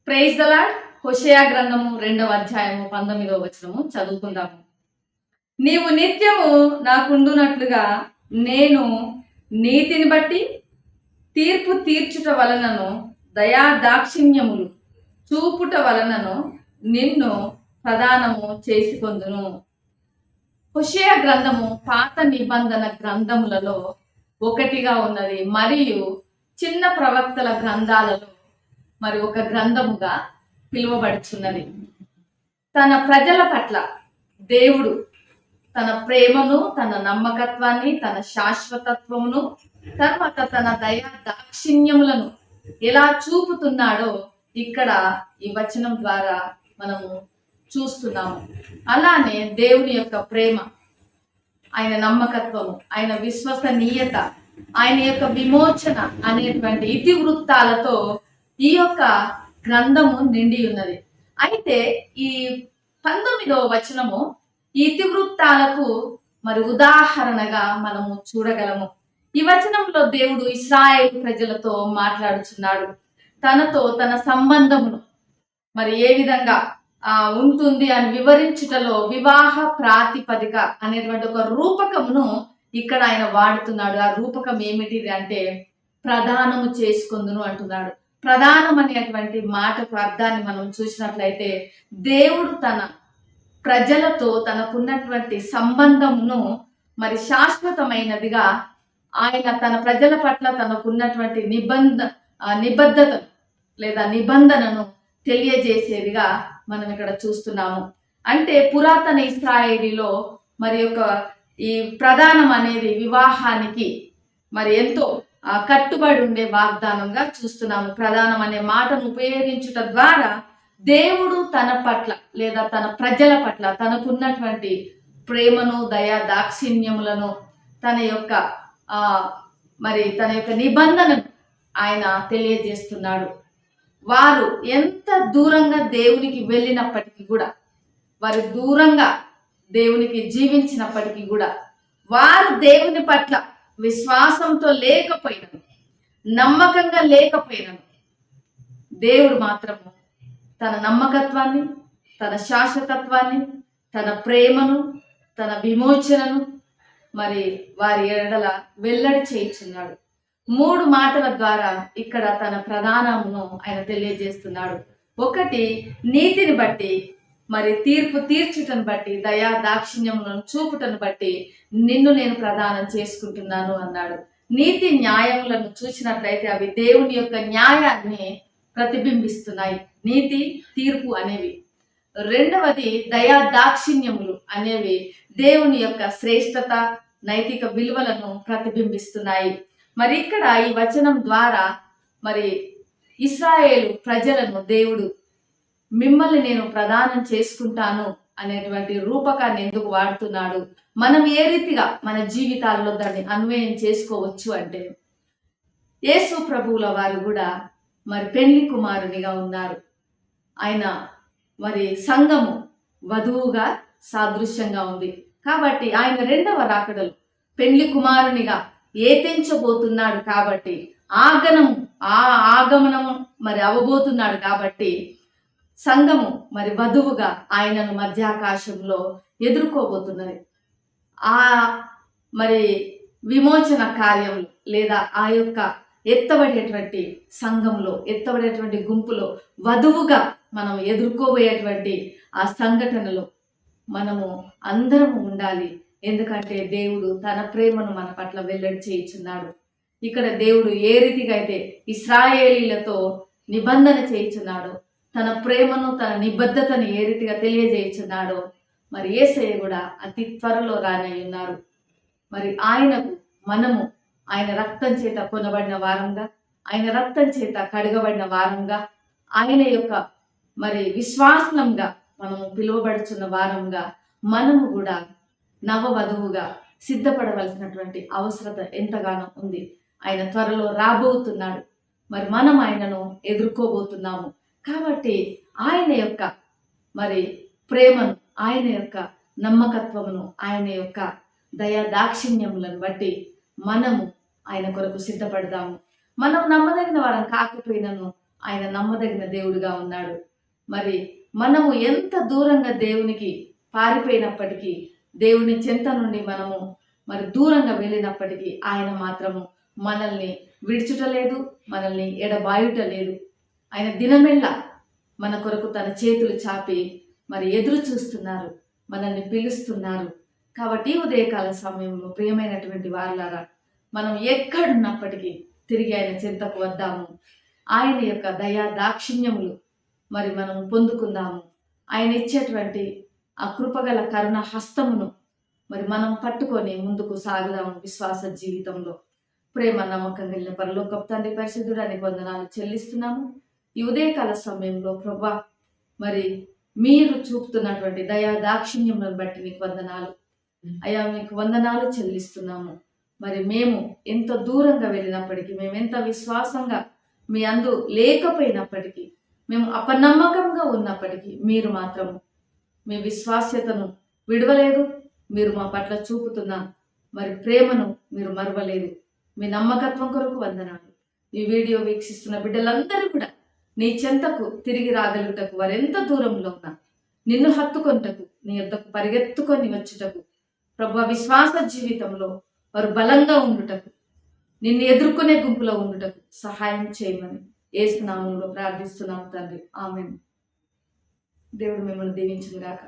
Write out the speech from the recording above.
Praise the lord. హోషేయ గ్రంథము 2వ అధ్యాయము 19వ వచనము చదువుకుందాము. నీవు నిత్యము నాకుండునట్లుగా నేను నీతిని బట్టి తీర్పు తీర్చుట వలనను దయా దాక్షిణ్యములు చూపుట వలనను నిన్ను ప్రదానము చేసుకొందును. హోషేయ గ్రంథము పాత నిబంధన గ్రంథములలో ఒకటిగా ఉన్నది మరియు చిన్న ప్రవక్తల గ్రంథాలలో మరి ఒక గ్రంథముగా పిలువబడుచున్నది. తన ప్రజల పట్ల దేవుడు తన ప్రేమను, తన నమ్మకత్వాన్ని, తన శాశ్వతత్వమును, తర్వాత తన దయా దాక్షిణ్యములను ఎలా చూపుతున్నాడో ఇక్కడ ఈ వచనం ద్వారా మనము చూస్తున్నాము. అలానే దేవుని యొక్క ప్రేమ, ఆయన నమ్మకత్వము, ఆయన విశ్వసనీయత, ఆయన యొక్క విమోచన అనేటువంటి ఇతివృత్తాలతో ఈ యొక్క గ్రంథము నిండి ఉన్నది. అయితే ఈ 19వ వచనము ఈ ఇతివృత్తాలకు మరి ఉదాహరణగా మనము చూడగలము. ఈ వచనంలో దేవుడు ఇశ్రాయేలు ప్రజలతో మాట్లాడుచున్నాడు. తనతో తన సంబంధమును మరి ఏ విధంగా ఉంటుంది అని వివరించుటలో వివాహ ప్రాతిపదిక అనేటువంటి ఒక రూపకమును ఇక్కడ ఆయన వాడుతున్నాడు. ఆ రూపకం ఏమిటిది అంటే ప్రదానము చేసుకొందును అంటున్నాడు. ప్రధానం అనేటువంటి మాటకు అర్థాన్ని మనం చూసినట్లయితే దేవుడు తన ప్రజలతో తనకున్నటువంటి సంబంధమును మరి శాశ్వతమైనదిగా ఆయన తన ప్రజల పట్ల తనకున్నటువంటి నిబద్ధతను లేదా నిబంధనను తెలియజేసేదిగా మనం ఇక్కడ చూస్తున్నాము. అంటే పురాతన ఇశ్రాయేలీలో మరి ఈ ప్రధానం అనేది వివాహానికి మరి ఎంతో కట్టుబడి ఉండే వాగ్దానంగా చూస్తున్నాము. ప్రధానం అనే మాటను ఉపయోగించుట ద్వారా దేవుడు తన పట్ల లేదా తన ప్రజల పట్ల తనకున్నటువంటి ప్రేమను, దయా దాక్షిణ్యములను, తన యొక్క నిబంధనను ఆయన తెలియజేస్తున్నాడు. వారు ఎంత దూరంగా దేవునికి వెళ్ళినప్పటికీ కూడా, వారు దూరంగా దేవునికి జీవించినప్పటికీ కూడా, వారు దేవుని పట్ల విశ్వాసంతో లేకపోయినను, నమ్మకంగా లేకపోయినను, దేవుడు మాత్రము తన నమ్మకత్వాన్ని, తన శాశ్వతత్వాన్ని, తన ప్రేమను, తన విమోచనను మరి వారి ఎడల వెల్లడి చేయించున్నాడు. 3 మాటల ద్వారా ఇక్కడ తన ప్రధానమును ఆయన తెలియజేస్తున్నాడు. ఒకటి, నీతిని బట్టి మరి తీర్పు తీర్చుటను బట్టి, దయా దాక్షిణ్యములను చూపుటను బట్టి నిన్ను నేను ప్రదానం చేసుకుంటున్నాను అన్నాడు. నీతి న్యాయములను చూసినట్లయితే అవి దేవుని యొక్క న్యాయాన్ని ప్రతిబింబిస్తున్నాయి, నీతి తీర్పు అనేవి. రెండవది, దయా దాక్షిణ్యములు అనేవి దేవుని యొక్క శ్రేష్టత, నైతిక విలువలను ప్రతిబింబిస్తున్నాయి. మరి ఇక్కడ ఈ వచనం ద్వారా మరి ఇశ్రాయేలు ప్రజలను దేవుడు మిమ్మల్ని నేను ప్రదానం చేసుకుంటాను అనేటువంటి రూపకాన్ని ఎందుకు వాడుతున్నాడు, మనం ఏ రీతిగా మన జీవితాల్లో దాన్ని అన్వయం చేసుకోవచ్చు అంటే, యేసు ప్రభువుల వారు కూడా మరి పెళ్లి కుమారునిగా ఉన్నారు. ఆయన మరి సంఘము వధువుగా సాదృశ్యంగా ఉంది. కాబట్టి ఆయన 2వ రాకడలు పెళ్లి కుమారునిగా ఏతించబోతున్నాడు. కాబట్టి ఆగమనము మరి అవ్వబోతున్నాడు. కాబట్టి సంఘము మరి వధువుగా ఆయనను మధ్యాకాశంలో ఎదుర్కోబోతున్నది. మరి విమోచన కార్యంలో లేదా ఆ యొక్క ఎత్తబడేటువంటి సంఘంలో, ఎత్తబడేటువంటి గుంపులో వధువుగా మనం ఎదుర్కోబోయేటువంటి ఆ సంఘటనలో మనము అందరము ఉండాలి. ఎందుకంటే దేవుడు తన ప్రేమను మన పట్ల వెల్లడి చేయుచున్నాడు. ఇక్కడ దేవుడు ఏ రీతిగా అయితే ఇశ్రాయేలీలతో నిబంధన చేయుచున్నాడో, తన ప్రేమను, తన నిబద్ధతను ఏ రీతిగా తెలియజేయుచున్నాడో, మరి యేసయ్య కూడా అతి త్వరలో రానయ్యున్నారు. మరి ఆయనకు మనము ఆయన రక్తం చేత కొనబడిన వారంగా, ఆయన రక్తం చేత కడగబడిన వారంగా, ఆయన యొక్క మరి విశ్వాసంగా మనము పిలువబడుచున్న వారంగా మనము కూడా నవవధువుగా సిద్ధపడవలసినటువంటి అవసరత ఎంతగానో ఉంది. ఆయన త్వరలో రాబోతున్నాడు. మరి మనం ఆయనను ఎదుర్కోబోతున్నాము. కాబట్టి ఆయన యొక్క మరి ప్రేమను, ఆయన యొక్క నమ్మకత్వమును, ఆయన యొక్క దయా దాక్షిణ్యములను బట్టి మనము ఆయన కొరకు సిద్ధపడదాము. మనం నమ్మదగిన వారం కాకపోయినను ఆయన నమ్మదగిన దేవుడిగా ఉన్నాడు. మరి మనము ఎంత దూరంగా దేవునికి పారిపోయినప్పటికీ, దేవుని చెంత నుండి మనము మరి దూరంగా వెళ్ళినప్పటికీ ఆయన మాత్రము మనల్ని విడుచుటలేదు, మనల్ని ఎడబాయుట లేదు. ఆయన దినమెల్లా మన కొరకు తన చేతులు చాపి మరి ఎదురు చూస్తున్నారు, మనల్ని పిలుస్తున్నారు. కాబట్టి ఉదయకాల సమయంలో ప్రియమైనటువంటి వారులారా, మనం ఎక్కడున్నప్పటికీ తిరిగి ఆయన చెంతకు వద్దాము. ఆయన యొక్క దయా దాక్షిణ్యములు మరి మనం పొందుకుందాము. ఆయన ఇచ్చేటువంటి ఆ కృపగల కరుణ హస్తమును మరి మనం పట్టుకొని ముందుకు సాగుదాము విశ్వాస జీవితంలో. ప్రేమ నమ్మకం కలిగిన పరలోకపు తండ్రి పరిశుద్ధుడానికి వందనాలు చెల్లిస్తున్నాము. ఈ ఉదయకాల సమయంలో ప్రభా, మరి మీరు చూపుతున్నటువంటి దయా దాక్షిణ్యములను బట్టి నీకు వందనాలు అయ్యా, మీకు వందనాలు చెల్లిస్తున్నాము. మరి మేము ఎంత దూరంగా వెళ్ళినప్పటికీ, మేము ఎంత విశ్వాసంగా మీ అందు లేకపోయినప్పటికీ, మేము అపనమ్మకంగా ఉన్నప్పటికీ మీరు మాత్రం మీ విశ్వాస్యతను విడవలేదు. మీరు మా పట్ల చూపుతున్న మరి ప్రేమను మీరు మరవలేదు. మీ నమ్మకత్వం కొరకు వందనాలు. ఈ వీడియో వీక్షిస్తున్న బిడ్డలందరూ కూడా నీ చెంతకు తిరిగి రాగలుగుటకు, వారెంత దూరంలో ఉన్నా నిన్ను హత్తుకొనుటకు, నీ యొద్దకు పరిగెత్తుకొని వచ్చుటకు, ప్రభువా విశ్వాస జీవితంలో వారు బలంగా ఉండుటకు, నిన్ను ఎదుర్కొనే గుంపులో ఉండుటకు సహాయం చేయమని యేసు నామములో ప్రార్థిస్తున్నాము తండ్రి. ఆమేన్. దేవుడు మిమ్మల్ని దీవించును గాక.